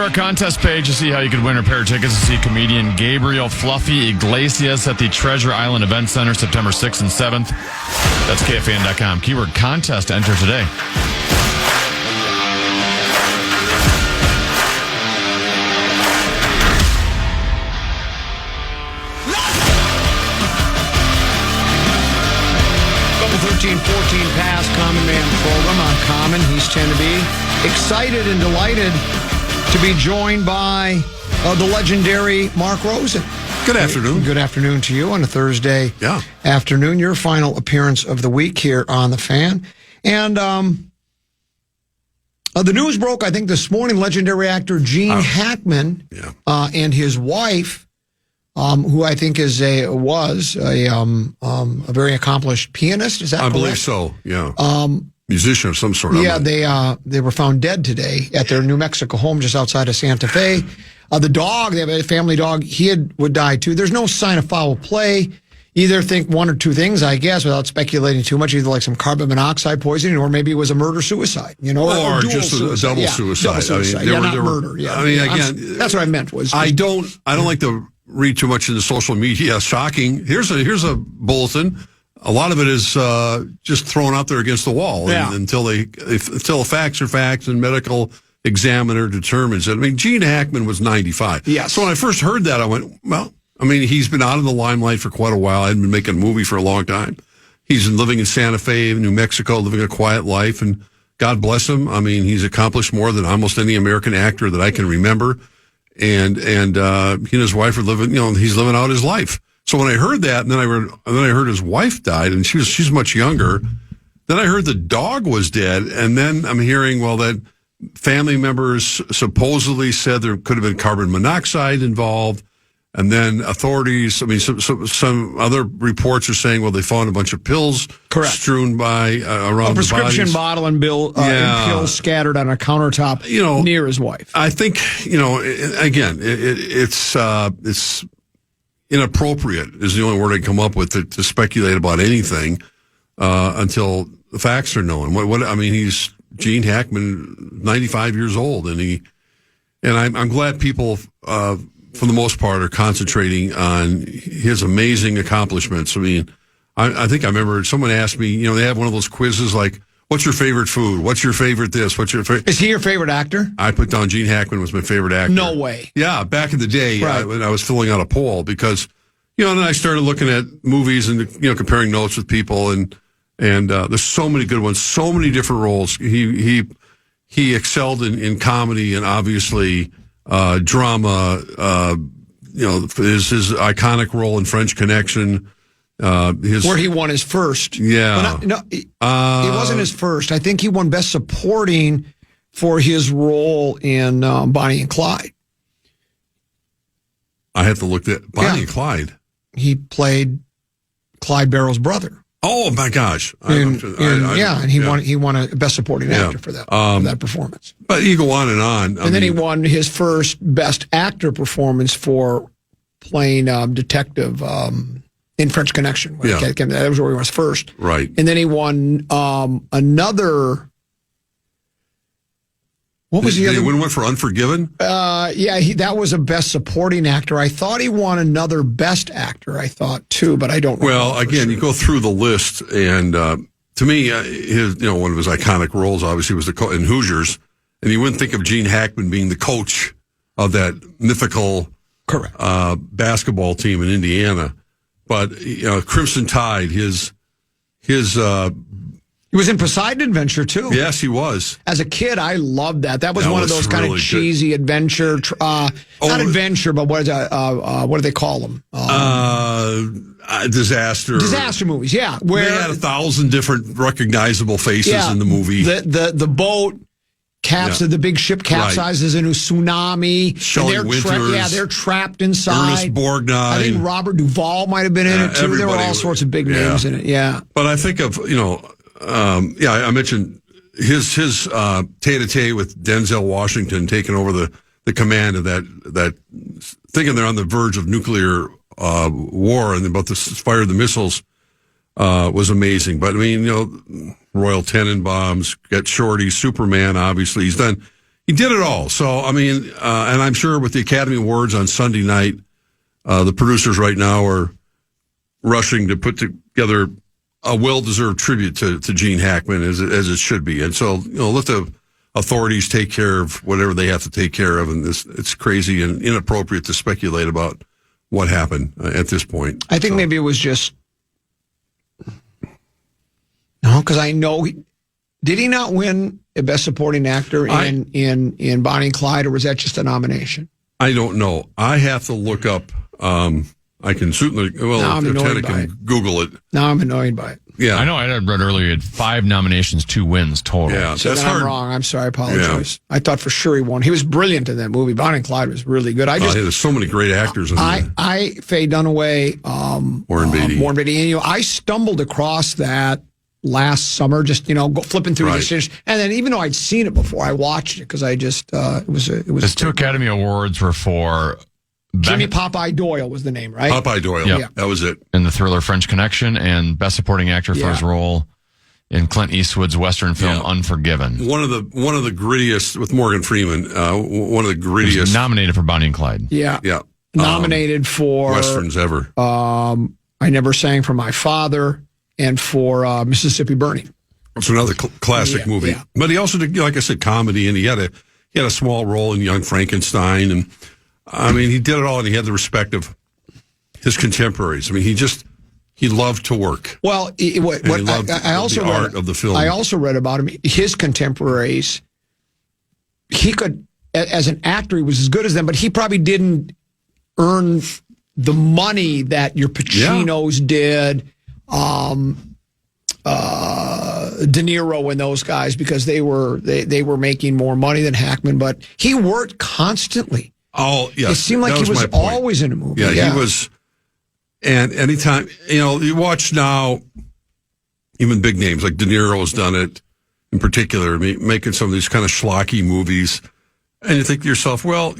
to our contest page to see how you could win a pair of tickets to see comedian Gabriel Fluffy Iglesias at the Treasure Island Event Center September 6th and 7th. That's KFAN.com. Keyword contest to enter today. Double 13-14 pass, Common Man program on Common. He's 10 to be excited and delighted to be joined by the legendary Mark Rosen. Good afternoon. Good afternoon to you on a Thursday afternoon. Your final appearance of the week here on The Fan. And the news broke, I think, this morning. Legendary actor Gene Hackman and his wife, who I think was a very accomplished pianist. Is that correct? I believe so, yeah. Musician of some sort. Yeah, they were found dead today at their New Mexico home just outside of Santa Fe. The dog, they have a family dog, would die too. There's no sign of foul play. Either think one or two things, I guess, without speculating too much, either like some carbon monoxide poisoning, or maybe it was a murder-suicide, or just a double suicide. Double suicide. Not murder. Yeah. I mean, again, that's what I meant. I don't like to read too much into social media. Shocking. Here's a bulletin. A lot of it is just thrown out there against the wall until the facts are facts and medical examiner determines it. I mean, Gene Hackman was 95. Yes. So when I first heard that, I went, well, I mean, he's been out of the limelight for quite a while. I hadn't been making a movie for a long time. He's been living in Santa Fe, New Mexico, living a quiet life, and God bless him. I mean, he's accomplished more than almost any American actor that I can remember. And he and his wife are living, he's living out his life. So when I heard that, and then I heard his wife died, and she's much younger. Then I heard the dog was dead, and then I'm hearing, that family members supposedly said there could have been carbon monoxide involved, and then authorities, some other reports are saying, they found a bunch of pills strewn by around a prescription the bottle and pills scattered on a countertop near his wife. I think again, it's inappropriate is the only word I come up with to speculate about anything until the facts are known. He's Gene Hackman, 95 years old, and I'm glad people, for the most part, are concentrating on his amazing accomplishments. I mean, I think I remember someone asked me, they have one of those quizzes like, what's your favorite food? What's your favorite this? What's your favorite? Is he your favorite actor? I put down Gene Hackman was my favorite actor. No way. Yeah, back in the day when I was filling out a poll because, then I started looking at movies and, comparing notes with people and there's so many good ones, so many different roles. He excelled in comedy and obviously drama. His iconic role in French Connection. Where he won his first. Yeah. He wasn't his first. I think he won Best Supporting for his role in Bonnie and Clyde. I have to look at Bonnie and Clyde. He played Clyde Barrow's brother. Oh my gosh! And he won a Best Supporting Actor for that performance. But you go on and on. And then he won his first Best Actor performance for playing detective in French Connection. That was where he was first. Right. And then he won another. What was the other? Did he win one for Unforgiven? That was a Best Supporting Actor. I thought he won another Best Actor, too, but I don't know. Well, again, you go through the list, and to me, his one of his iconic roles, obviously, was in Hoosiers, and you wouldn't think of Gene Hackman being the coach of that mythical basketball team in Indiana. But, Crimson Tide, his he was in Poseidon Adventure, too. Yes, he was. As a kid, I loved that. That was one of those kind of cheesy adventure, not adventure, but what do they call them? Disaster movies, yeah. Where they had 1,000 different recognizable faces in the movie. The boat, the big ship capsizes in a tsunami. Shelley Winters. They're trapped inside. Ernest Borgnine. I think Robert Duvall might have been in it, too. There were all sorts of big names in it, But I think of, I mentioned his tete-a-tete with Denzel Washington taking over the command of that thinking they're on the verge of nuclear war and about to fire the missiles was amazing. But I mean, Royal Tenenbaums, Get Shorty, Superman. Obviously, he's done he did it all. So, I mean, and I'm sure with the Academy Awards on Sunday night, the producers right now are rushing to put together a well-deserved tribute to Gene Hackman, as it should be. And so, let the authorities take care of whatever they have to take care of. And it's crazy and inappropriate to speculate about what happened at this point. I think maybe it was just because I know did he not win a Best Supporting Actor in Bonnie and Clyde, or was that just a nomination? I don't know. I have to look up. I can certainly. Well, Lieutenant can Google it. Now I'm annoyed by it. Yeah, I know. I had read earlier he had 5 nominations, 2 wins total. Yeah, so that's then hard. I'm wrong. I'm sorry. I apologize. Yeah. I thought for sure he won. He was brilliant in that movie. Bonnie and Clyde was really good. There's so many great actors in there. Faye Dunaway, Warren Beatty. Warren Beatty. And, I stumbled across that last summer, just flipping through the series, and then even though I'd seen it before, I watched it because I just it was. His 2 Academy Awards were for Jimmy Popeye Doyle was the name, right? Popeye Doyle. Yep. Yeah, that was it. In the thriller French Connection, and Best Supporting Actor for his role in Clint Eastwood's Western film Unforgiven. One of the grittiest with Morgan Freeman. One of the grittiest. He was nominated for Bonnie and Clyde. Yeah. Nominated for Westerns ever. I Never Sang for My Father and for Mississippi Burning. It's another classic movie. Yeah. But he also did, like I said, comedy, and he had a small role in Young Frankenstein, and I mean, he did it all, and he had the respect of his contemporaries. I mean, he loved to work. Well, I also the art of the film. I also read about him. His contemporaries, he could, as an actor, he was as good as them, but he probably didn't earn the money that your Pacinos did, De Niro and those guys, because they were making more money than Hackman. But he worked constantly. Oh, yes. It seemed like he was always in a movie. Yeah, he was. And anytime, you watch now, even big names like De Niro has done it in particular, making some of these kind of schlocky movies. And you think to yourself, well,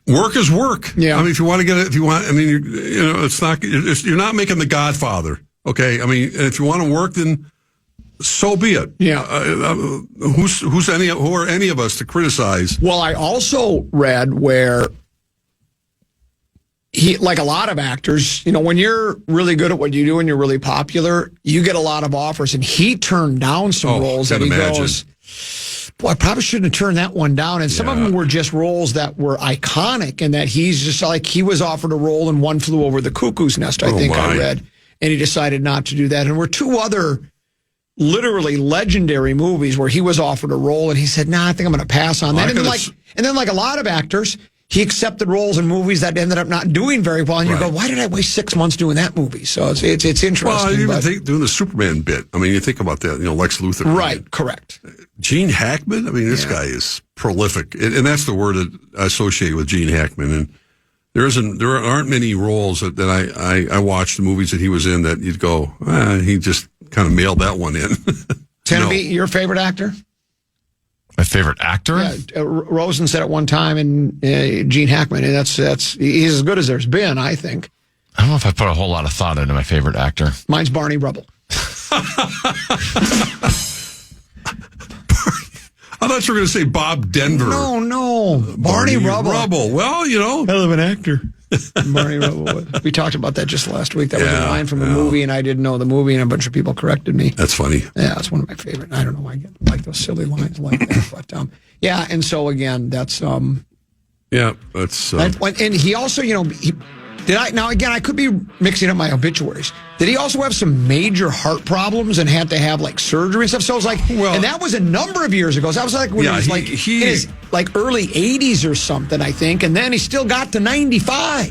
work is work. Yeah. I mean, if you want to get it, it's not, you're not making The Godfather. Okay. I mean, if you want to work, then so be it. Yeah. Who are any of us to criticize? Well, I also read where he, like a lot of actors, when you're really good at what you do and you're really popular, you get a lot of offers, and he turned down some roles that he goes, boy, I probably shouldn't have turned that one down. And some of them were just roles that were iconic, and that he's just like, he was offered a role in One Flew Over the Cuckoo's Nest, I read, and he decided not to do that. And there were 2 other literally legendary movies where he was offered a role and he said, "Nah, I think I'm going to pass on that." And then, like a lot of actors, he accepted roles in movies that ended up not doing very well. And you go, "Why did I waste 6 months doing that movie?" So it's interesting. Well, I even think doing the Superman bit. I mean, you think about that. Lex Luthor. Right. Correct. Gene Hackman. I mean, this guy is prolific, and that's the word that I associate with Gene Hackman. And there aren't many roles that I watched, the movies that he was in, that you'd go, he just kind of mailed that one in. Tenneby, your favorite actor? My favorite actor? Yeah, Rosen said at one time, and Gene Hackman, and that's he's as good as there's been, I think. I don't know if I put a whole lot of thought into my favorite actor. Mine's Barney Rubble. I thought you were going to say Bob Denver. No. Barney Rubble. Well, hell of an actor. Barney Rubble. We talked about that just last week. That was a line from a movie, and I didn't know the movie, and a bunch of people corrected me. That's funny. Yeah, that's one of my favorite. I don't know why I get like those silly lines like that. But and so again, that's that's and he also, I could be mixing up my obituaries. Did he also have some major heart problems and had to have like surgery and stuff? So I was like, and that was a number of years ago. So that was like when he was in his early 80s or something, I think. And then he still got to 95.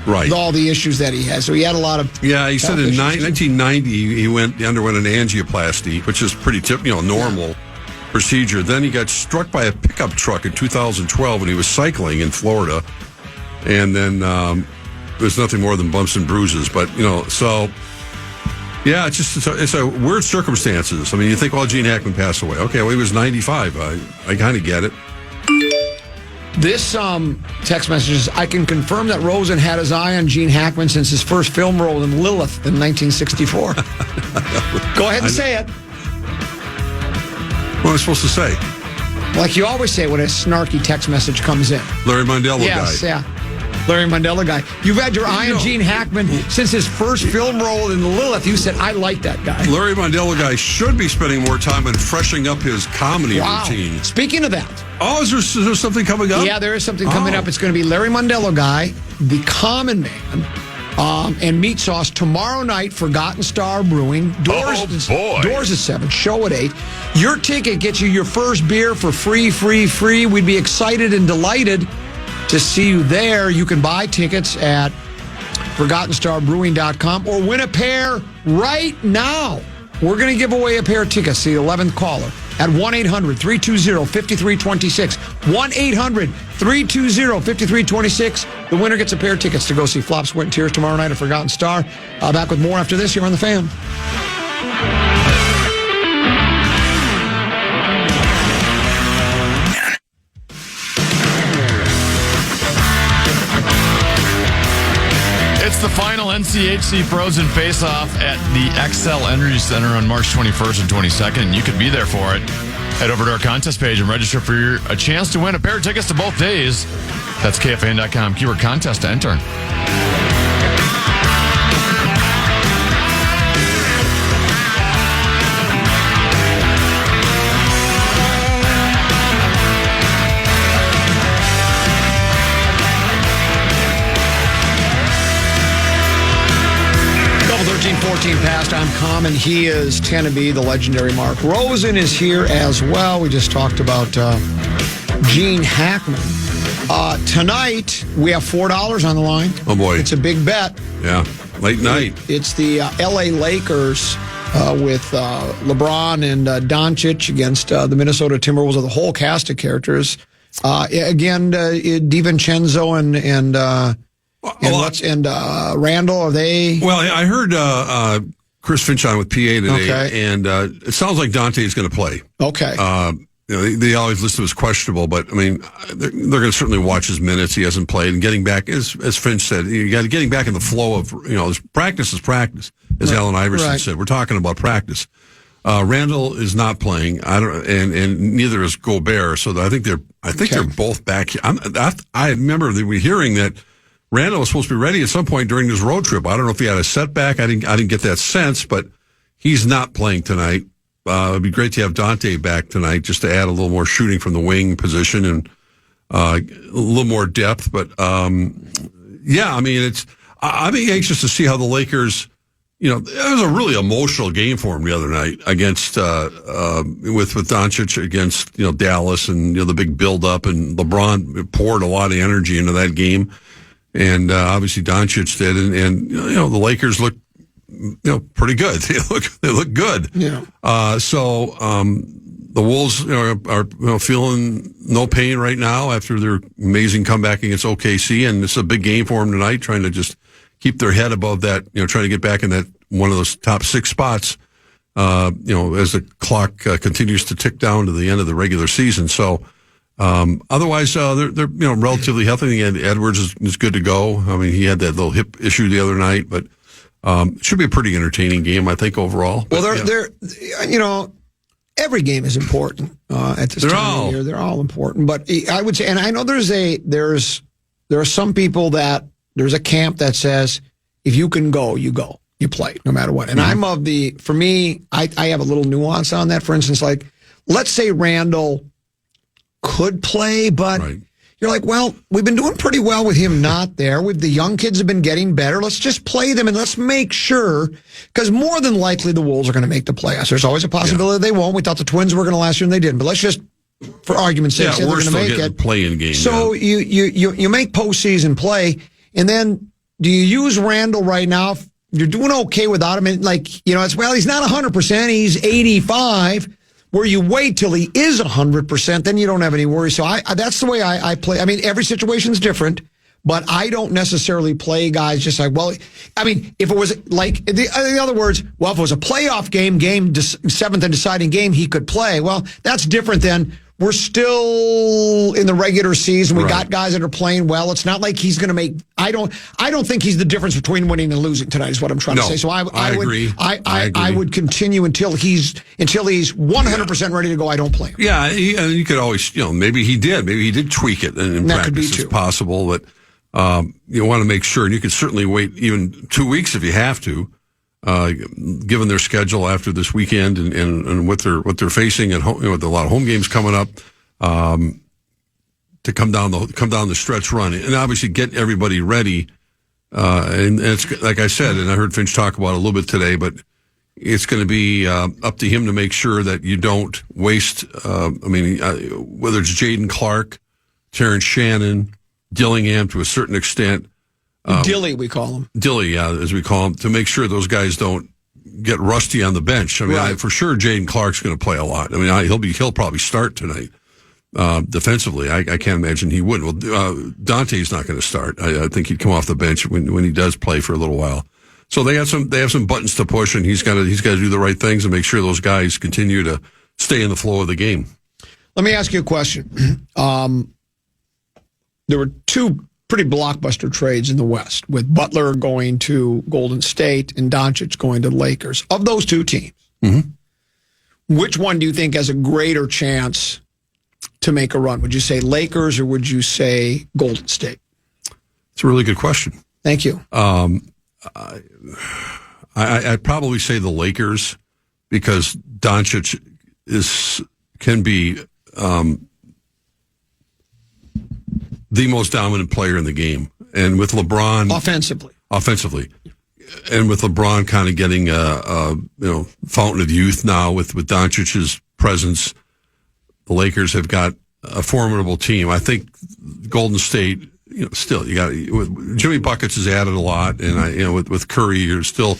Right. With all the issues that he has. So he had a lot of. Yeah, he said in 1990 he underwent an angioplasty, which is pretty normal procedure. Then he got struck by a pickup truck in 2012 when he was cycling in Florida. And then there's nothing more than bumps and bruises. But, it's a weird circumstances. I mean, you think, Gene Hackman passed away. Okay, well, he was 95. I kind of get it. This text message is, I can confirm that Rosen had his eye on Gene Hackman since his first film role in Lilith in 1964. Go ahead and say it. What am I supposed to say? Like you always say when a snarky text message comes in. Larry Mondello Yes, guy. yeah. Larry Mandela guy. You've had your eye on Gene Hackman since his first film role in Lilith. You said, I like that guy. Larry Mondello guy should be spending more time on freshening up his comedy routine. Speaking of that. Oh, is there something coming up? Yeah, there is something coming up. It's going to be Larry Mondello guy, the Common Man, and Meat Sauce tomorrow night, Forgotten Star Brewing. Doors at 7, show at 8. Your ticket gets you your first beer for free. We'd be excited and delighted to see you there. You can buy tickets at ForgottenStarBrewing.com or win a pair right now. We're going to give away a pair of tickets to the 11th caller at 1-800-320-5326. 1-800-320-5326. The winner gets a pair of tickets to go see Flop, Sweat, and Tears tomorrow night at Forgotten Star. Back with more after this here on The Fan. It's the final NCHC Frozen Face-Off at the XL Energy Center on March 21st and 22nd, and you could be there for it. Head over to our contest page and register for a chance to win a pair of tickets to both days. That's KFAN.com. Keyword contest to enter. Double 13-14 past. I'm Common. He is Tenneby, the legendary Mark Rosen is here as well. We just talked about Gene Hackman. Tonight, we have $4 on the line. Oh, boy. It's a big bet. Yeah, late night. It's the L.A. Lakers with LeBron and Doncic against the Minnesota Timberwolves with a whole cast of characters. Again, DiVincenzo and Randall, are they? Well, I heard Chris Finch on with PA today, and it sounds like Dante is going to play. Okay. They always list him as questionable, but I mean, they're going to certainly watch his minutes. He hasn't played, and getting back, as Finch said, getting back in the flow of practice is practice, as Allen Iverson said. We're talking about practice. Randall is not playing. And neither is Gobert. So I think they're both back. I remember that we're hearing that Randall was supposed to be ready at some point during this road trip. I don't know if he had a setback. I didn't get that sense, but he's not playing tonight. It'd be great to have Dante back tonight, just to add a little more shooting from the wing position and a little more depth. But yeah, I mean, I'd be anxious to see how the Lakers. It was a really emotional game for him the other night against with Doncic against Dallas, and the big build up, and LeBron poured a lot of energy into that game, and obviously Doncic did, and the Lakers look pretty good. They look good. Yeah. So the Wolves are feeling no pain right now after their amazing comeback against OKC, and it's a big game for them tonight, trying to just keep their head above that, trying to get back in that one of those top 6 spots, as the clock continues to tick down to the end of the regular season. So, otherwise, they're relatively healthy. And Edwards is good to go. I mean, he had that little hip issue the other night, but it should be a pretty entertaining game, I think, overall. Well, they're every game is important at this time of year. They're all important, but I would say, and I know there are some people that. There's a camp that says, if you can go, you go. You play, no matter what. And I'm for me, I have a little nuance on that. For instance, like, let's say Randall could play, but you're like, well, we've been doing pretty well with him not there. The young kids have been getting better. Let's just play them, and let's make sure, because more than likely the Wolves are going to make the playoffs. There's always a possibility they won't. We thought the Twins were going to last year, and they didn't. But let's just, for argument's sake, say they're going to make it. Play-in game. So you make postseason play. And then, do you use Randall right now? You're doing okay without him. And he's not 100%. He's 85. Where you wait till he is 100%, then you don't have any worries. So that's the way I play. I mean, every situation's different, but I don't necessarily play guys just like, well, I mean, if it was like, in other words, well, if it was a playoff game, 7th and deciding game, he could play. Well, that's different than we're still in the regular season. We Right. got guys that are playing well. It's not like he's going to make. I don't think he's the difference between winning and losing tonight. Is what I'm trying to say. So I would agree. I agree. would continue until he's 100% ready to go. I don't play him. Yeah, and you could always, maybe he did tweak it in That could be practice. too. It's possible, but you want to make sure, and you can certainly wait even 2 weeks if you have to, given their schedule after this weekend and what they're facing at home, with a lot of home games coming up, to come down the stretch run, and obviously get everybody ready. And it's like I said, and I heard Finch talk about it a little bit today, but it's going to be up to him to make sure that you don't waste. Whether it's Jaden Clark, Terrence Shannon, Dillingham to a certain extent. Dilly, we call him. Dilly, as we call him, to make sure those guys don't get rusty on the bench. I mean, Right. for sure, Jaden Clark's going to play a lot. I mean, he'll probably start tonight defensively. I can't imagine he wouldn't. Well, Dante's not going to start. I think he'd come off the bench when he does play for a little while. So they have some buttons to push, and he's got to do the right things and make sure those guys continue to stay in the flow of the game. Let me ask you a question. There were two pretty blockbuster trades in the West, with Butler going to Golden State and Doncic going to the Lakers. Of those two teams, which one do you think has a greater chance to make a run? Would you say Lakers or would you say Golden State? It's a really good question. Thank you. I'd probably say the Lakers, because Doncic can be the most dominant player in the game, and with LeBron Offensively. and with LeBron kind of getting a fountain of youth now with Doncic's presence, the Lakers have got a formidable team. I think Golden State, still you got Jimmy Buckets has added a lot, and with Curry, you're still.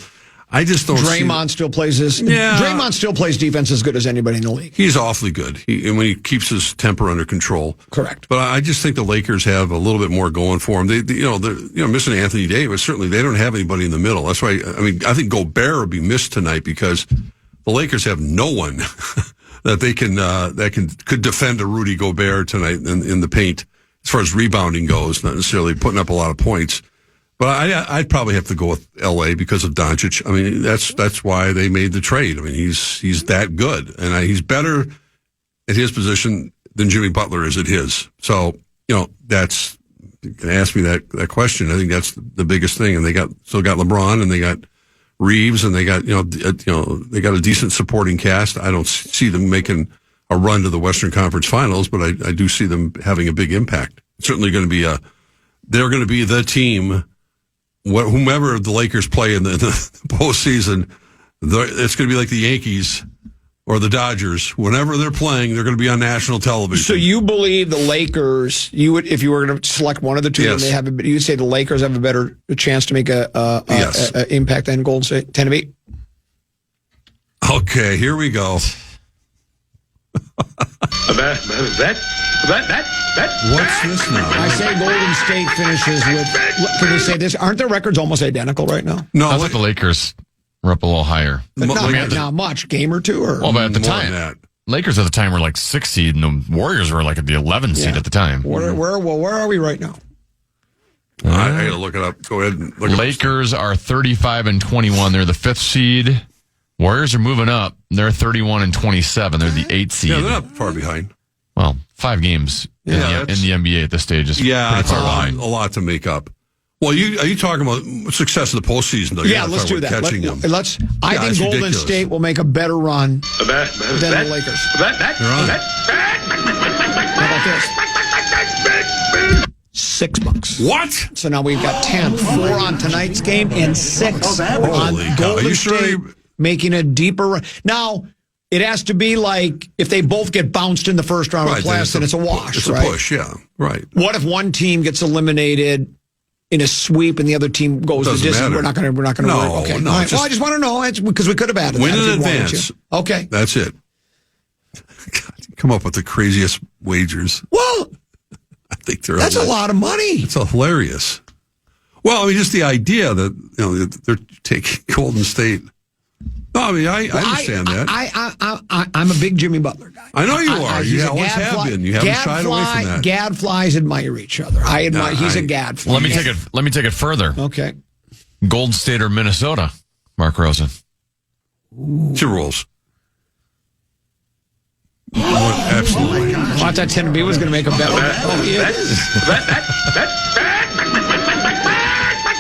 I just don't. Draymond still plays this. Yeah. Draymond still plays defense as good as anybody in the league. He's awfully good. And when he keeps his temper under control. Correct. But I just think the Lakers have a little bit more going for them. They're missing Anthony Davis. Certainly, they don't have anybody in the middle. That's why. I think Gobert will be missed tonight because the Lakers have no one that they could defend a Rudy Gobert tonight in the paint as far as rebounding goes. Not necessarily putting up a lot of points. But I'd probably have to go with L.A. because of Doncic. I mean, that's why they made the trade. I mean, he's that good, and he's better at his position than Jimmy Butler is at his. So, that's, you can ask me that question. I think that's the biggest thing. And they still got LeBron, and they got Reeves, and they got they got a decent supporting cast. I don't see them making a run to the Western Conference Finals, but I do see them having a big impact. It's certainly going to be they're going to be the team. Whomever the Lakers play in the postseason, it's going to be like the Yankees or the Dodgers. Whenever they're playing, they're going to be on national television. So you believe the Lakers? You would, if you were going to select one of the two, Yes. you would say the Lakers have a better chance to make a impact than Golden State. 10-8. Okay, here we go. What's this now? I say Golden State finishes with. Can we say this? Aren't their records almost identical right now? No, I thought the Lakers were up a little higher. But not, Lakers- not much. Game or two, or Well, but at the more time, than that. Lakers at the time were like 6 seed, and the Warriors were like at the 11 seed Yeah. at the time. where are we right now? I got to look it up. Go ahead and look it up. Lakers are 35 and 21. They're the 5th seed. Warriors are moving up. They're 31 and 27. They're the 8th seed. Yeah, they're not far behind. Well, 5 games in the NBA at this stage is pretty That's far behind. a lot to make up. Well, are you talking about success of the postseason, though? Yeah, let's do that. Catching them. I think it's Golden ridiculous. State will make a better run than the Lakers. They're on. How about this? $6. What? So now we've got 10. 4 on tonight's game and 6 on Holy cow. Are Golden you sure State making a deeper run. Now, it has to be like if they both get bounced in the first round of the playoffs, then it's a wash, It's right? a push, yeah. Right. What if one team gets eliminated in a sweep and the other team goes the Doesn't distance? matter. We're not going to No, worry. Okay. no, All right. it's Well, just- I just want to know. It's because we could have added Win that. in if you'd wanted advance. to. Okay. That's it. God, come up with the craziest wagers. Well, I think they're that's a lot of money. It's hilarious. Well, I mean, just the idea that they're taking Golden State. I mean, I understand that. I'm a big Jimmy Butler guy. I know you are. You always have been. You haven't shied away from that. Gadflies admire each other. I admire. He's a gadfly. Let me take it further. Okay. Golden State or Minnesota, Mark Rosen. It's your rules. Absolutely. I thought Tennessee was going to make a bet.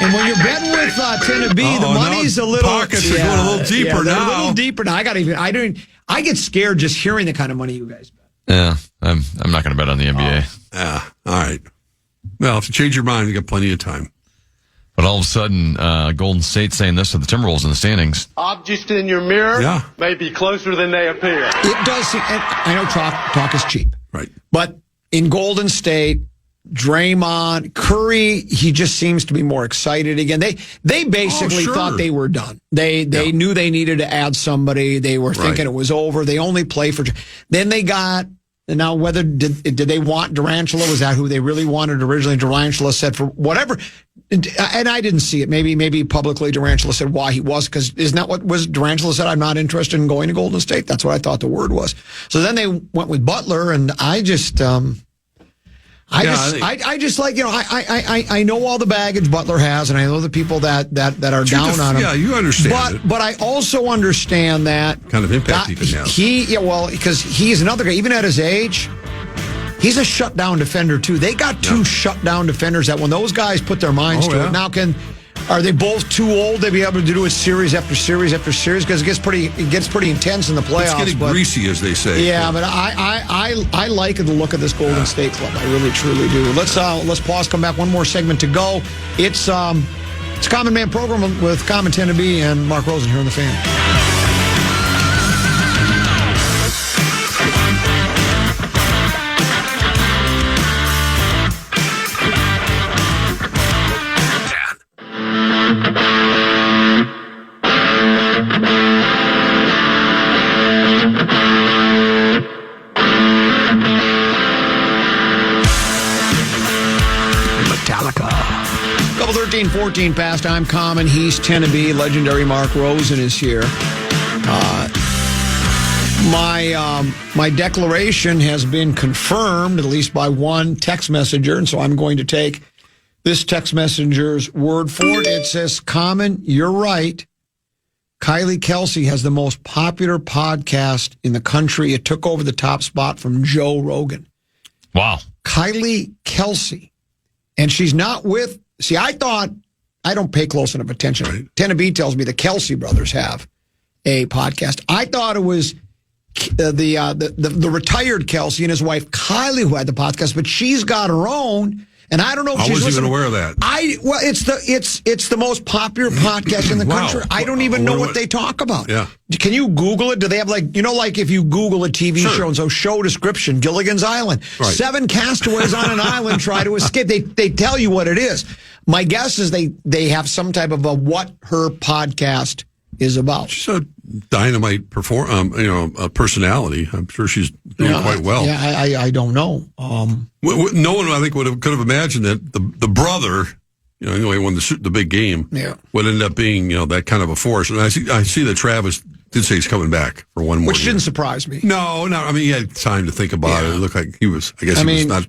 And when you're betting with Tennessee, the money's a little. Pockets are going a little deeper now. A little deeper now. I get scared just hearing the kind of money you guys bet. Yeah, I'm not going to bet on the NBA. Yeah. All right. Well, if you change your mind, you got plenty of time. But all of a sudden, Golden State saying this to the Timberwolves in the standings. Objects in your mirror may be closer than they appear. It does seem, and I know talk is cheap. Right. But in Golden State, Draymond, Curry, he just seems to be more excited again. They basically thought they were done. They knew they needed to add somebody. They were thinking it was over. They only play for. Then they got. And now, whether did they want Durantula? Was that who they really wanted originally? Durantula said for whatever, and I didn't see it. Maybe publicly Durantula said why he was, because isn't that what was Durantula said? I'm not interested in going to Golden State. That's what I thought the word was. So then they went with Butler, and I just like, you know, I know all the baggage Butler has, and I know the people that are down on him. Yeah, you understand it. But I also understand that kind of impact he can have. Because he's another guy, even at his age, he's a shutdown defender too. They got two shutdown defenders that when those guys put their minds to it, now are they both too old to be able to do it series after series after series? Because it gets pretty intense in the playoffs. It's getting greasy, as they say. Yeah, but I like the look of this Golden State club. I really truly do. Let's pause. Come back. One more segment to go. It's Common Man program with Common Tennessee and Mark Rosen here on the Fan. Couple 13-14 past. I'm Common. He's Tennessee. Legendary Mark Rosen is here. My declaration has been confirmed, at least by one text messenger, and so I'm going to take this text messenger's word for it. It says, Common, you're right. Kylie Kelsey has the most popular podcast in the country. It took over the top spot from Joe Rogan. Wow. Kylie Kelsey. And she's not with... See, I don't pay close enough attention. Right. Tennessee tells me the Kelsey brothers have a podcast. I thought it was the retired Kelsey and his wife Kylie who had the podcast, but she's got her own. And I don't know if she's wasn't even aware of that. It's the most popular podcast in the country. I don't even know what they talk about. Yeah. Can you Google it? Do they have like if you Google a TV show and so show description, Gilligan's Island, 7 castaways on an island try to escape. They tell you what it is. My guess is they have some type of a what her podcast is about. She's a dynamite personality. I'm sure she's doing quite well. Yeah, I don't know. No one, I think, could have imagined that the brother, anyway, won the big game, would end up being, that kind of a force. And I see that Travis did say he's coming back for one more. Which didn't surprise me. No. I mean, he had time to think about it. It looked like he was. I guess he was not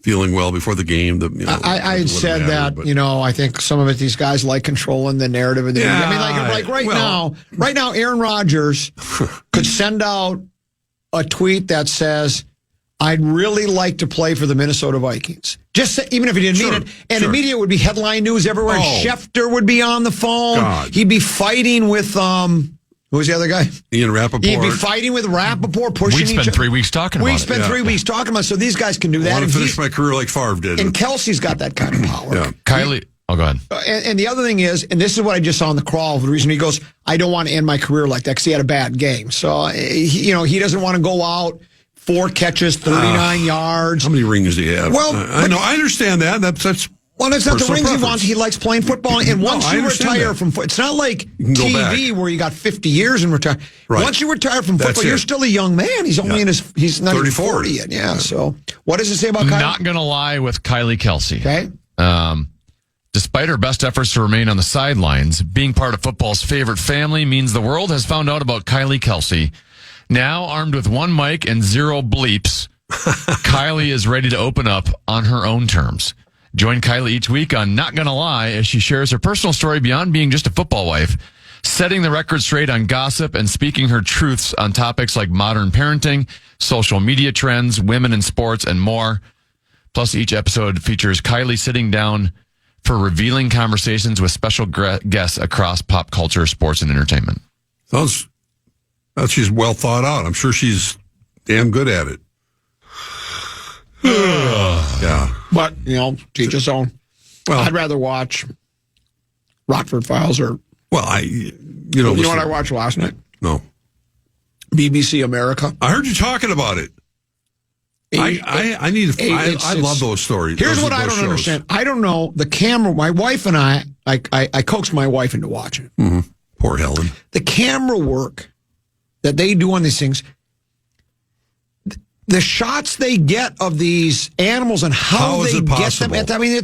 feeling well before the game. I had said that, I think some of it, these guys like controlling the narrative. And right now, Aaron Rodgers could send out a tweet that says, I'd really like to play for the Minnesota Vikings. Even if he didn't mean it. And the media would be headline news everywhere. Schefter would be on the phone. God. He'd be fighting with, who was the other guy? Ian Rappaport. He'd be fighting with Rappaport, pushing each other. We spent 3 weeks talking about it. We spent 3 weeks talking about it, so these guys can do that. I want to finish my career like Favre did. And Kelsey's got that kind of power. Yeah. Kylie, go ahead. And the other thing is, and this is what I just saw on the crawl, the reason he goes, I don't want to end my career like that because he had a bad game. So, he doesn't want to go out, 4 catches, 39 yards. How many rings do you have? Well, I know. I understand that. That's well, it's not the rings he wants. He likes playing football. And once you retire from football, it's not like TV where you got 50 years and retire. Right. Once you retire from football, you're still a young man. He's only he's not 34 even 40 yet. Yeah. So what does it say about Kylie? Not going to lie with Kylie Kelsey. Okay. Despite her best efforts to remain on the sidelines, being part of football's favorite family means the world has found out about Kylie Kelsey. Now, armed with one mic and 0 bleeps, Kylie is ready to open up on her own terms. Join Kylie each week on Not Gonna Lie as she shares her personal story beyond being just a football wife, setting the record straight on gossip and speaking her truths on topics like modern parenting, social media trends, women in sports, and more. Plus, each episode features Kylie sitting down for revealing conversations with special guests across pop culture, sports, and entertainment. She's well thought out. I'm sure she's damn good at it. Yeah. But, to each his own. Well, I'd rather watch Rockford Files or... Well, you know what I watched last night? No. BBC America. I heard you talking about it. I love those stories. Here's what I don't understand. I don't know. The camera, my wife and I coaxed my wife into watching it. Mm-hmm. Poor Helen. The camera work that they do on these things, the shots they get of these animals and how they get them. I mean,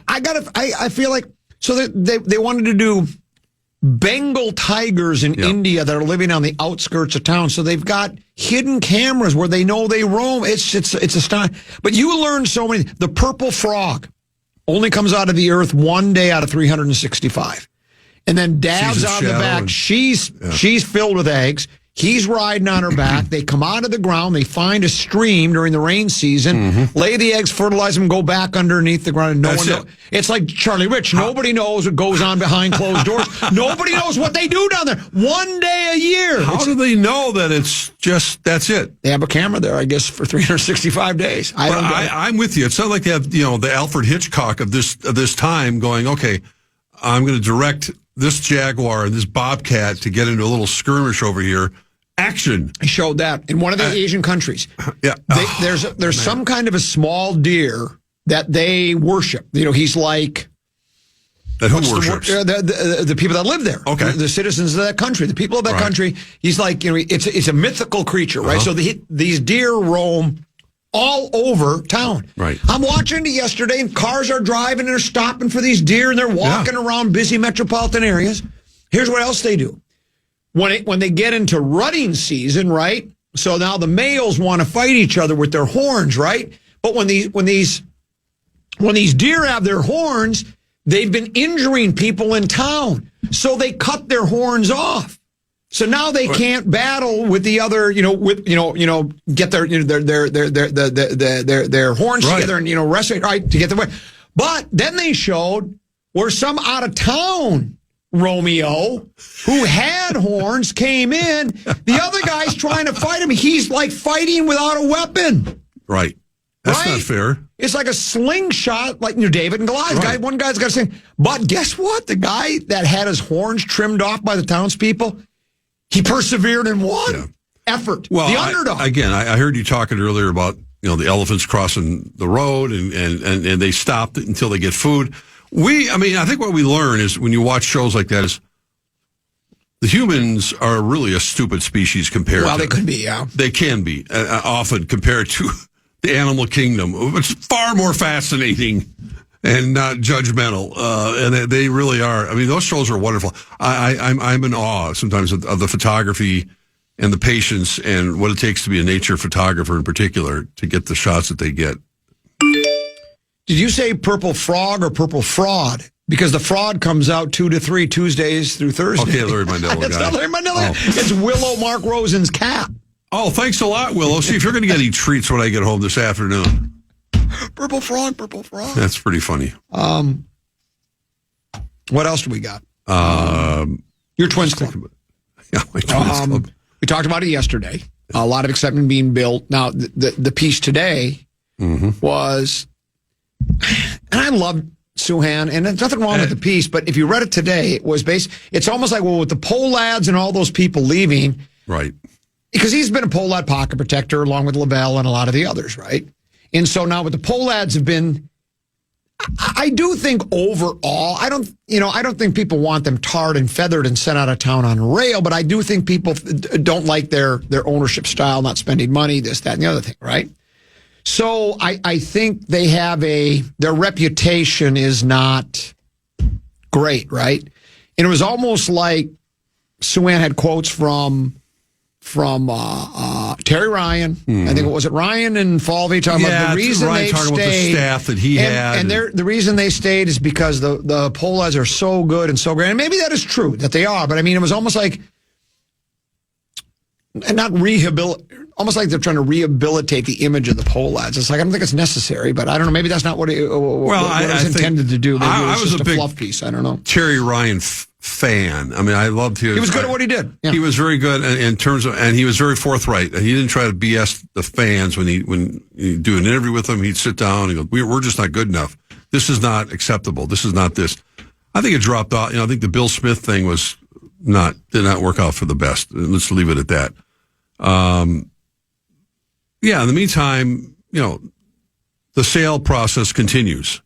I feel like, so they wanted to do Bengal tigers in India that are living on the outskirts of town. So they've got hidden cameras where they know they roam. It's astonishing. But you learn so many. The purple frog only comes out of the earth one day out of 365. And then Dad's on the back. She's filled with eggs. He's riding on her back. They come out of the ground. They find a stream during the rain season, lay the eggs, fertilize them, go back underneath the ground. And no one knows. It's like Charlie Rich. Nobody knows what goes on behind closed doors. Nobody knows what they do down there. One day a year. How do they know that it's just, that's it? They have a camera there, I guess, for 365 days. I'm with you. It's not like they have, the Alfred Hitchcock of this time going, okay, I'm going to direct this Jaguar and this Bobcat to get into a little skirmish over here. Action. I showed that in one of the Asian countries. Yeah. There's some kind of a small deer that they worship. He's like... Who worships? The people that live there. Okay. The citizens of that country. The people of that country. He's like, it's a mythical creature, right? So these deer roam all over town. Right. I'm watching it yesterday, and cars are driving and they're stopping for these deer, and they're walking around busy metropolitan areas. Here's what else they do. When they get into rutting season, right? So now the males want to fight each other with their horns, right? But when these deer have their horns, they've been injuring people in town, so they cut their horns off. So now they can't battle with the other, get their horns together and wrestle, right, to get the way. But then they showed where some out of town Romeo, who had horns, came in. The other guy's trying to fight him. He's like fighting without a weapon. Right. That's not fair. It's like a slingshot, like David and Goliath. Right. One guy's got a sling. But guess what? The guy that had his horns trimmed off by the townspeople, he persevered and won. Yeah. Effort. Well, the underdog. I heard you talking earlier about the elephants crossing the road and they stop until they get food. I think what we learn is when you watch shows like that is the humans are really a stupid species compared to... Well, they could be, yeah. They can be, often compared to the animal kingdom. It's far more fascinating and not judgmental. And they really are. I mean, those shows are wonderful. I'm in awe sometimes of the photography and the patience and what it takes to be a nature photographer in particular to get the shots that they get. Did you say purple frog or purple fraud? Because the fraud comes out 2 to 3 Tuesdays through Thursday. Okay, Larry Mandela guy. It's not Larry Mandela. Oh. It's Willow Mark Rosen's cat. Oh, thanks a lot, Willow. See, if you're going to get any treats when I get home this afternoon. Purple frog, purple frog. That's pretty funny. What else do we got? Your Twins Club. Yeah, my Twins Club. We talked about it yesterday. A lot of excitement being built. Now, the piece today was... And I love Suhan, and there's nothing wrong with the piece, but if you read it today, it was it's almost like, well, with the Polads and all those people leaving. Right. Because he's been a Polad pocket protector along with LaBelle and a lot of the others, right? And so now with the Polads have been, I do think overall, I don't think people want them tarred and feathered and sent out of town on rail, but I do think people don't like their ownership style, not spending money, this, that, and the other thing, right? So I think they have their reputation is not great, right? And it was almost like Sue-Ann had quotes from Terry Ryan. I think it was Ryan and Falvey talking about the reason they stayed. About the staff that he had. And the reason they stayed is because the pole lads are so good and so great. And maybe that is true, that they are. But I mean, it was almost like, and not almost like they're trying to rehabilitate the image of the pole lads. It's like, I don't think it's necessary, but I don't know. Maybe that's not what it was intended to do. Maybe it was just a big fluff piece. I don't know. Terry Ryan fan. I mean, I loved his. He was good at what he did. Yeah. He was very good in terms of, and he was very forthright. He didn't try to BS the fans when you do an interview with them. He'd sit down and go, "We're just not good enough. This is not acceptable. This is not this." I think it dropped off. I think the Bill Smith thing did not work out for the best. Let's leave it at that. In the meantime, the sale process continues.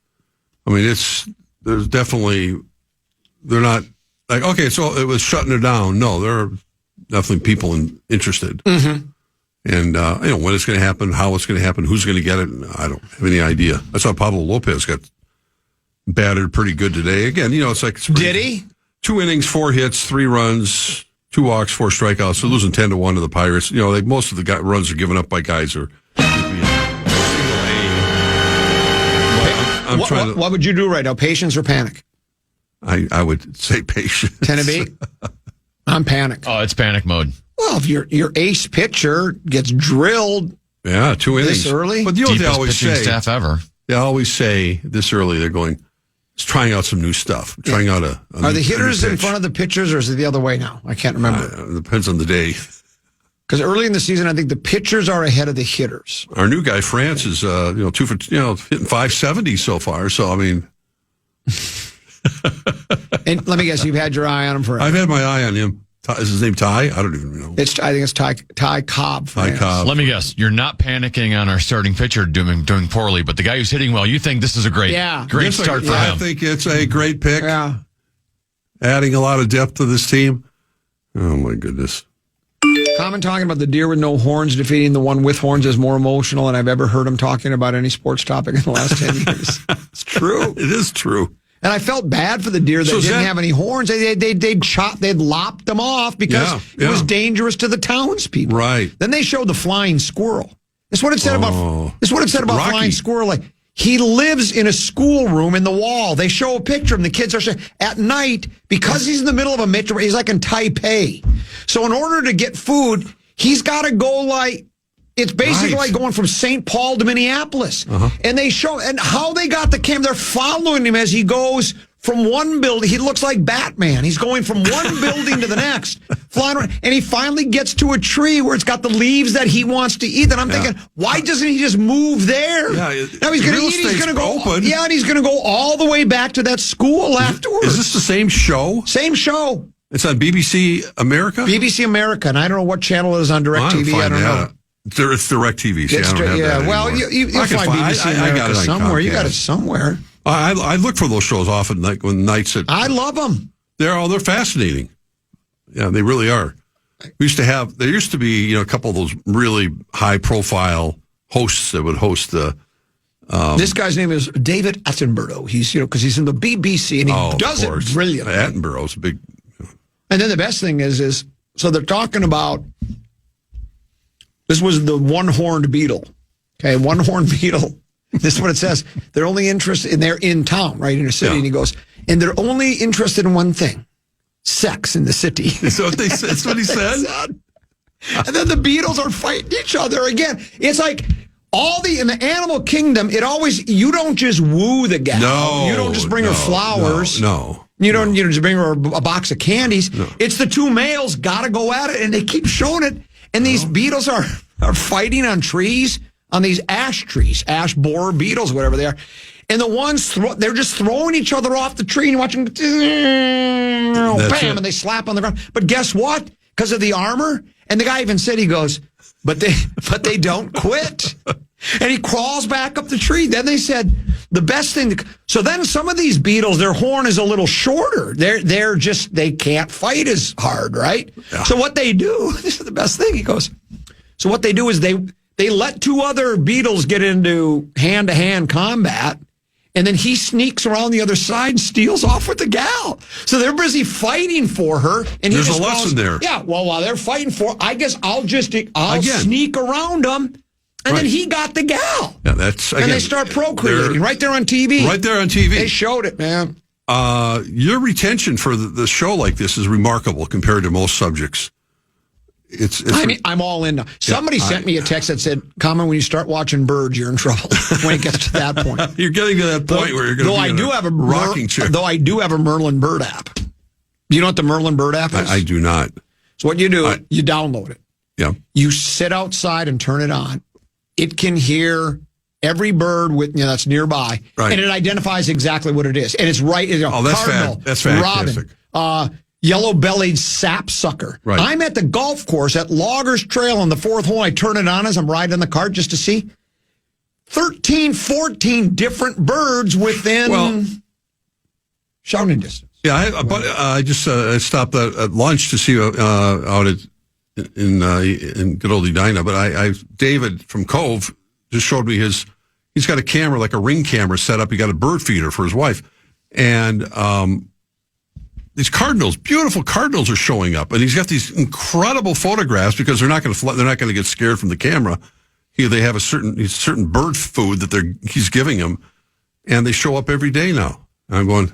I mean, they're not like, okay, so it was shutting it down. No, there are definitely people interested. Mm-hmm. And, when it's going to happen, how it's going to happen, who's going to get it, I don't have any idea. I saw Pablo Lopez got battered pretty good today. Again, did he? 2 innings, 4 hits, 3 runs, 2 walks, 4 strikeouts. So losing 10-1 to the Pirates. Most of the runs are given up by guys who are. What would you do right now? Patience or panic? I would say patience. Tennessee? I'm panic. Oh, it's panic mode. Well, if your ace pitcher gets drilled, 2 innings this early, but they always say staff ever. They always say this early. They're going, trying out some new stuff. Trying out are the hitters in front of the pitchers, or is it the other way now? I can't remember. It depends on the day. Because early in the season, I think the pitchers are ahead of the hitters. Our new guy France is 2 for hitting 570 so far. So I mean. And let me guess, you've had your eye on him forever. I've had my eye on him. Is his name Ty? I don't even know. I think it's Ty Cobb. Ty Cobb. Let me guess. You're not panicking on our starting pitcher doing poorly, but the guy who's hitting well, you think this is a great start for him. I think it's a great pick. Yeah. Adding a lot of depth to this team. Oh, my goodness. Common talking about the deer with no horns defeating the one with horns is more emotional than I've ever heard him talking about any sports topic in the last 10 years. It's true. It is true. And I felt bad for the deer that didn't have any horns. They'd lopped them off because it was dangerous to the townspeople. Right. Then they showed the flying squirrel. That's what it said about. That's what it said about Rocky. Flying squirrel. Like, he lives in a schoolroom in the wall. They show a picture of him. The kids are saying at night, because he's in the middle of a metro. He's like in Taipei. So in order to get food, he's got to go like. It's basically like going from St. Paul to Minneapolis. Uh-huh. And they show, and how they got the camera, they're following him as he goes from one building. He looks like Batman. He's going from one building to the next, flying around. And he finally gets to a tree where it's got the leaves that he wants to eat. And I'm thinking, why doesn't he just move there? Yeah, now he's going to eat, he's going to go open. Yeah, and he's going to go all the way back to that school afterwards. Is this the same show? Same show. It's on BBC America? BBC America. And I don't know what channel it is on DirecTV. I don't know. It's DirecTV. See, I don't have that anymore. Well, you'll find BBC America somewhere. You got it somewhere. I look for those shows often, like when nights at. I love them. They're fascinating. Yeah, they really are. There used to be a couple of those really high profile hosts that would host the. This guy's name is David Attenborough. He's because he's in the BBC and he does it brilliantly. Attenborough's a big. And then the best thing is so they're talking about. This was the one-horned beetle. Okay, one-horned beetle. This is what it says. They're only interested in, they're in town, right, in a city. Yeah. And he goes, and they're only interested in one thing, sex in the city. That's what he said? And then the beetles are fighting each other again. It's like in the animal kingdom, you don't just woo the gal. No. You don't just bring her flowers. No. You don't just bring her a box of candies. No. It's the two males got to go at it, and they keep showing it. And these beetles are fighting on trees, on these ash trees, ash borer beetles, whatever they are. And the ones, they're just throwing each other off the tree, and you watch them, bam, and they slap on the ground. But guess what? Because of the armor, and the guy even said, he goes, but they don't quit. And he crawls back up the tree. Then they said, the best thing, so then some of these beetles, their horn is a little shorter. They can't fight as hard, right? Yeah. So what they do, this is the best thing, he goes, so what they do is They let 2 other beetles get into hand-to-hand combat, and then he sneaks around the other side and steals off with the gal. So they're busy fighting for her. And there's a lesson there. Yeah, well, while they're fighting for her, I guess I'll sneak around them. And then he got the gal. Yeah, that's again, and they start procreating right there on TV. Right there on TV. They showed it, man. Your retention for the show like this is remarkable compared to most subjects. I'm all in now. Somebody sent me a text that said, "Common, when you start watching birds, you're in trouble." When it gets to that point, you're getting to that point where you're going to be a rocking chair. Though I do have a Merlin Bird app. Do you know what the Merlin Bird app is? I do not. So what you do, you download it. Yeah. You sit outside and turn it on. It can hear every bird that's nearby, and it identifies exactly what it is. And it's right. That's fantastic. Robin, yellow-bellied sapsucker. Right. I'm at the golf course at Loggers Trail on the 4th hole. I turn it on as I'm riding the cart just to see 13, 14 different birds within shouting distance. Yeah, I just stopped at lunch to see out in good old Edina. But David from Cove just showed me he's got a camera, like a Ring camera set up. He got a bird feeder for his wife. And these beautiful cardinals are showing up. And he's got these incredible photographs because they're not going to get scared from the camera. They have a certain bird food that he's giving them. And they show up every day now. And I'm going,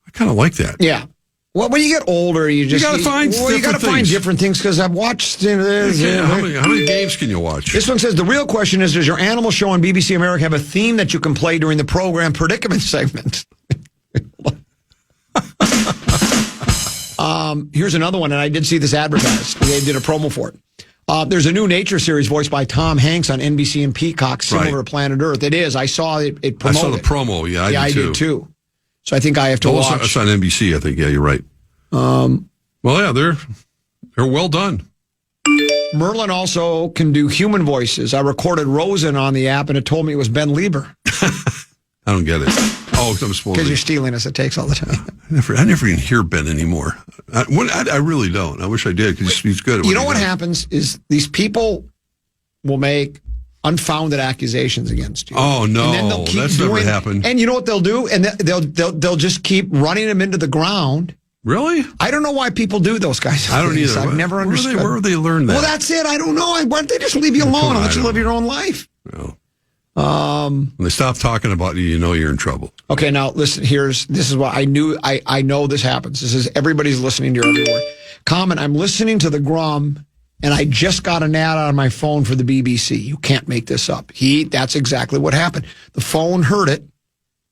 I kind of like that. Yeah. Well, when you get older, you got to find different things because I've watched. How many games can you watch? This one says the real question is: does your animal show on BBC America have a theme that you can play during the program predicament segment? Here's another one, and I did see this advertised. They did a promo for it. There's a new nature series voiced by Tom Hanks on NBC and Peacock, similar to Planet Earth. It is. I saw it promoted. I saw the promo. Yeah, I did too. So I think I have to watch. It's on NBC, I think. Yeah, you're right. Well, yeah, they're well done. Merlin also can do human voices. I recorded Rosen on the app, and it told me it was Ben Lieber. I don't get it. Oh, I'm supposed to. Because you're stealing us. It takes all the time. I never even hear Ben anymore. I really don't. I wish I did because he's good at You know what happens is these people will make unfounded accusations against you. Oh no, that's never happened. And you know what they'll do? And they'll just keep running them into the ground. Really? I don't know why people do those guys. I don't either. I've never understood. Where would they learn that? Well, that's it. I don't know. Why don't they just leave you alone and let you live your own life? No. When they stop talking about you, you know you're in trouble. Okay, now listen. This is what I knew. I know this happens. This is everybody's listening to your every word. Comment. I'm listening to the Grum. And I just got an ad on my phone for the BBC. You can't make this up. That's exactly what happened. The phone heard it.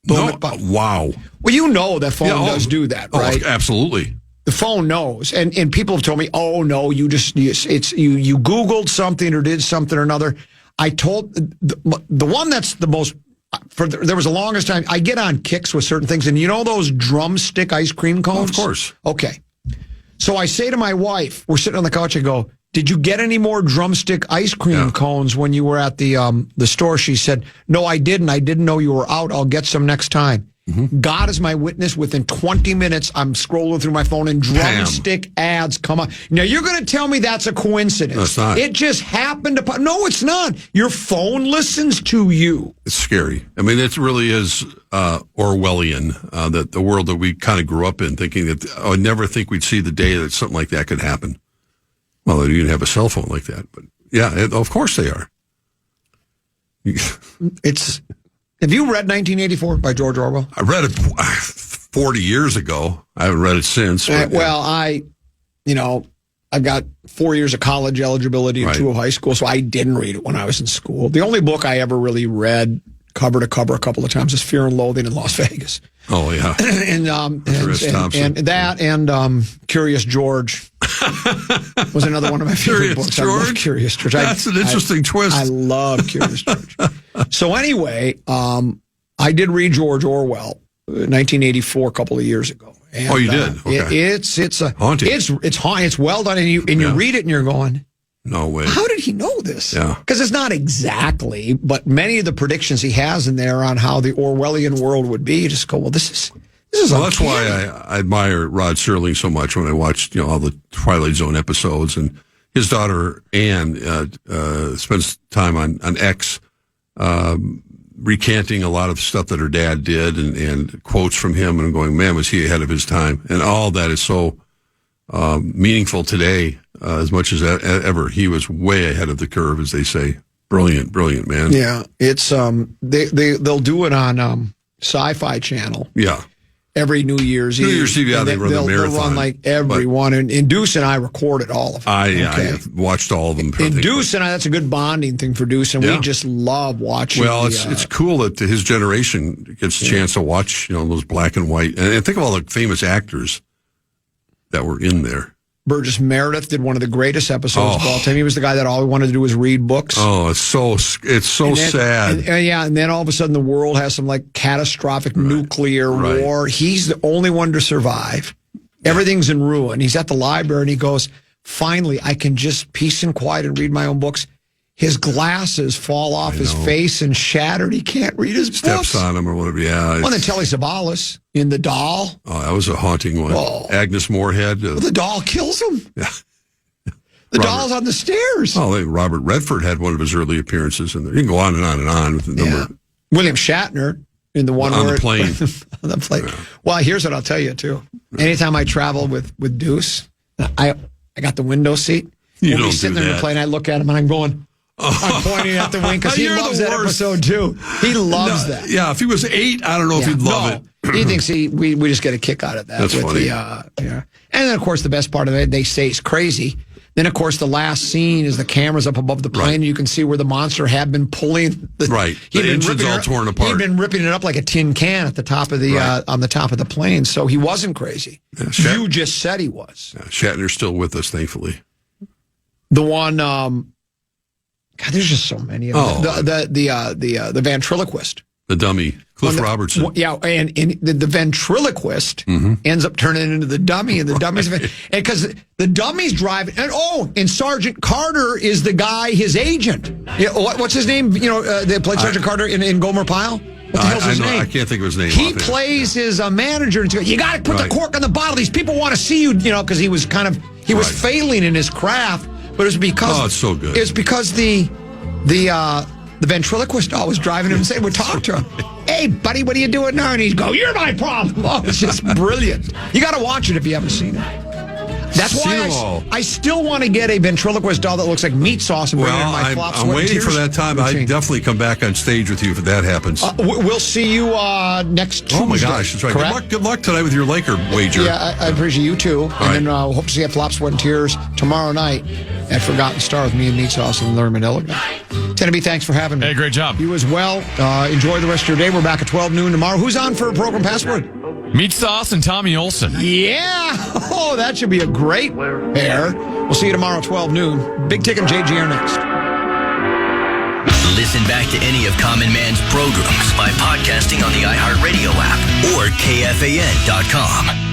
Boom, wow. Well, you know that phone does do that, right? Oh, absolutely. The phone knows. And people have told me, oh, no, you Googled something or did something or another. I told the one that's the most, there was the longest time, I get on kicks with certain things. And you know those drumstick ice cream cones? Oh, of course. Okay. So I say to my wife, we're sitting on the couch, I go, did you get any more drumstick ice cream cones when you were at the store? She said, no, I didn't. I didn't know you were out. I'll get some next time. Mm-hmm. God is my witness. Within 20 minutes, I'm scrolling through my phone and drumstick ads come up. Now, you're going to tell me that's a coincidence. No, it's not. It just happened to... No, it's not. Your phone listens to you. It's scary. I mean, it really is Orwellian, that the world that we kind of grew up in, thinking that I would never think we'd see the day that something like that could happen. Well, you didn't have a cell phone like that. But, yeah, of course they are. Have you read 1984 by George Orwell? I read it 40 years ago. I haven't read it since. But, well, I've got 4 years of college eligibility and 2 of high school, so I didn't read it when I was in school. The only book I ever really read cover to cover a couple of times is Fear and Loathing in Las Vegas. Oh, yeah. and Curious George was another one of my favorite books. George? I love Curious George. That's an interesting twist. I love Curious George. So anyway, I did read George Orwell, 1984, a couple of years ago. And, you did? Okay. It's haunting. It's well done, and you read it and you're going, no way. How did he know this? Yeah. Because it's not exactly, but many of the predictions he has in there on how the Orwellian world would be, you just go, well, this is well, that's why I admire Rod Serling so much when I watched, all the Twilight Zone episodes, and his daughter, Anne, spends time on X recanting a lot of stuff that her dad did and quotes from him, and I'm going, man, was he ahead of his time. And all that is so meaningful today as much as ever. He was way ahead of the curve, as they say. Brilliant, man. Yeah, it's they'll do it on Sci-Fi Channel. Yeah. Every New Year's Eve. New Year's Eve, yeah, they run the marathon. They'll run like every one. And Deuce and I recorded all of them. I watched all of them. And Deuce and I, that's a good bonding thing for Deuce, and we just love watching. Well, it's cool that his generation gets a chance to watch, those black and white. And think of all the famous actors that were in there. Burgess Meredith did one of the greatest episodes of all time. He was the guy that all he wanted to do was read books. Oh, it's so sad. And then all of a sudden the world has some like catastrophic nuclear war. He's the only one to survive. Everything's in ruin. He's at the library and he goes, finally, I can just peace and quiet and read my own books. His glasses fall off his face and shattered. He can't read his books. Steps on him or whatever. Yeah. Well, then Telly Savalas in The Doll. Oh, that was a haunting one. Oh. Agnes Moorehead. Well, the doll kills him. Yeah. The doll's on the stairs. Oh, Robert Redford had one of his early appearances in there. You can go on and on and on with the number. William Shatner in the one on the plane. On the plane. Yeah. Well, here's what I'll tell you, too. Anytime I travel with Deuce, I got the window seat. We'll be sitting there in the plane, I look at him and I'm going... I'm pointing at the wing because he loves that episode too. He loves that. Yeah, if he was 8, I don't know if he'd love it. He thinks we just get a kick out of that. That's funny. And then of course the best part of it, they say it's crazy. Then of course the last scene is the camera's up above the plane and you can see where the monster had been pulling. The engine's all torn apart. He'd been ripping it up like a tin can at the top of the on the top of the plane. So he wasn't crazy. Yeah, you just said he was. Yeah, Shatner's still with us, thankfully. The one. God, there's just so many of them. The ventriloquist. The dummy. Cliff Robertson. And the ventriloquist ends up turning into the dummy, and the dummy's... Because the dummy's driving... And Sergeant Carter is the guy, his agent. What's his name? They played Sergeant Carter in Gomer Pyle? What the hell's his name? I can't think of his name. He plays his manager, and you got to put the cork on the bottle. These people want to see you, because he was was failing in his craft. But it was because it's so good. It's because the ventriloquist doll was driving him and saying, "We'll talk to him. Hey, buddy, what are you doing now?" And he'd go, "You're my problem." Oh, it's just brilliant. You got to watch it if you haven't seen it. That's why I still want to get a ventriloquist doll that looks like meat sauce and bring it in my flop sweat. I'm waiting for that time. I'd definitely come back on stage with you if that happens. We'll see you next Tuesday. Oh, my gosh. That's right. Good luck tonight with your Laker wager. Yeah, I appreciate you, too. And then hope to see you at Flop, Sweat, and Tears tomorrow night at Forgotten Star with me and Meat Sauce and Larry Manilligan. Tenneby, thanks for having me. Hey, great job. You as well. Enjoy the rest of your day. We're back at 12 noon tomorrow. Who's on for Program Password? Meat Sauce and Tommy Olson. Yeah. Oh, that should be a great pair. We'll see you tomorrow at 12 noon. Big Tick and JG are next. Listen back to any of Common Man's programs by podcasting on the iHeartRadio app or KFAN.com.